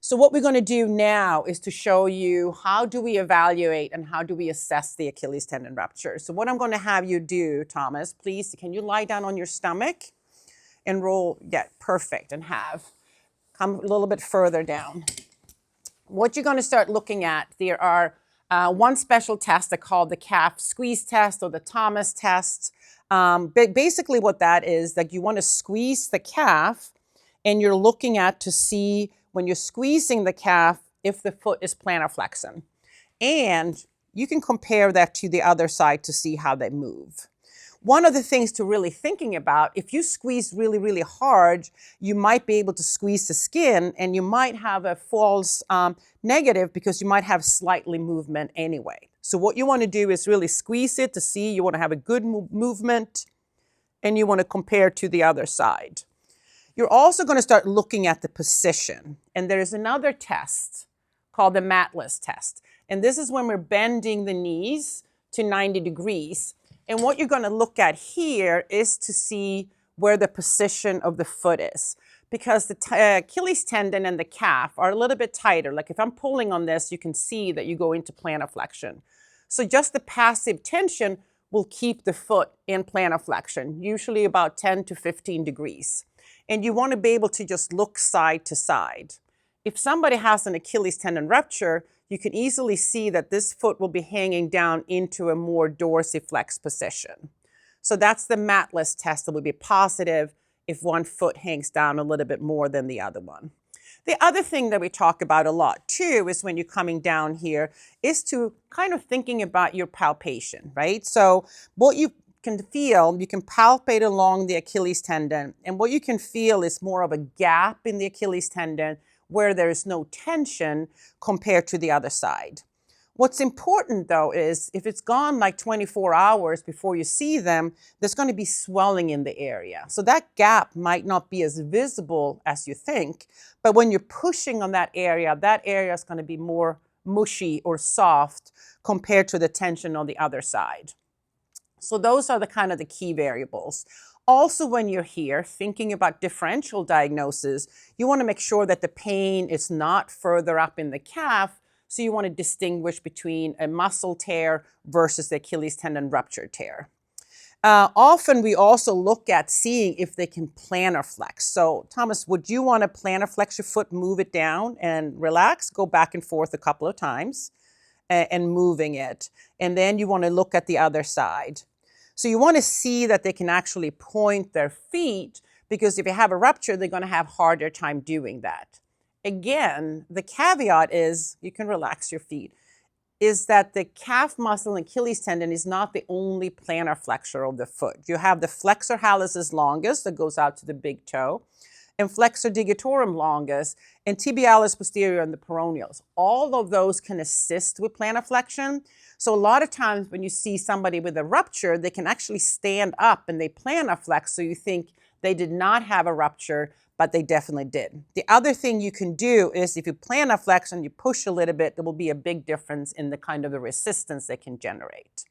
So what we're going to do now is to show you how do we evaluate and how do we assess the Achilles tendon rupture. So what I'm going to have you do, Thomas, please, can you lie down on your stomach and roll? Yeah, perfect. And come a little bit further down. What you're going to start looking at, there are one special test called the calf squeeze test or the Thomas test. But basically what that is, that you want to squeeze the calf and you're looking at to see when you're squeezing the calf if the foot is plantar flexing. And you can compare that to the other side to see how they move. One of the things to really thinking about, if you squeeze really, really hard, you might be able to squeeze the skin and you might have a false negative because you might have slightly movement anyway. So what you want to do is really squeeze it to see, you want to have a good movement and you want to compare to the other side. You're also going to start looking at the position. And there is another test called the matless test. And this is when we're bending the knees to 90 degrees. And what you're going to look at here is to see where the position of the foot is. Because the Achilles tendon and the calf are a little bit tighter. Like if I'm pulling on this, you can see that you go into plantar flexion. So just the passive tension will keep the foot in plantar flexion, usually about 10 to 15 degrees. And you want to be able to just look side to side. If somebody has an Achilles tendon rupture, you can easily see that this foot will be hanging down into a more dorsiflex position. So that's the matless test that will be positive if one foot hangs down a little bit more than the other one. The other thing that we talk about a lot too is when you're coming down here is to kind of thinking about your palpation, right? So what you can feel, you can palpate along the Achilles tendon, and what you can feel is more of a gap in the Achilles tendon where there is no tension compared to the other side. What's important though is if it's gone like 24 hours before you see them, there's going to be swelling in the area. So that gap might not be as visible as you think, but when you're pushing on that area is going to be more mushy or soft compared to the tension on the other side. So those are the kind of the key variables. Also, when you're here thinking about differential diagnosis, you want to make sure that the pain is not further up in the calf. So you want to distinguish between a muscle tear versus the Achilles tendon rupture tear. Often we also look at seeing if they can plantar flex. So Thomas, would you want to plantar flex your foot, move it down and relax, go back and forth a couple of times and moving it. And then you want to look at the other side. So you want to see that they can actually point their feet, because if you have a rupture, they're going to have a harder time doing that. Again, the caveat is, you can relax your feet, is that the calf muscle and Achilles tendon is not the only plantar flexor of the foot. You have the flexor hallucis longus that goes out to the big toe, and flexor digitorum longus, and tibialis posterior and the peroneals. All of those can assist with plantar flexion. So a lot of times when you see somebody with a rupture, they can actually stand up and they plantar flex, so you think they did not have a rupture, but they definitely did. The other thing you can do is if you plantar flex and you push a little bit, there will be a big difference in the kind of the resistance they can generate.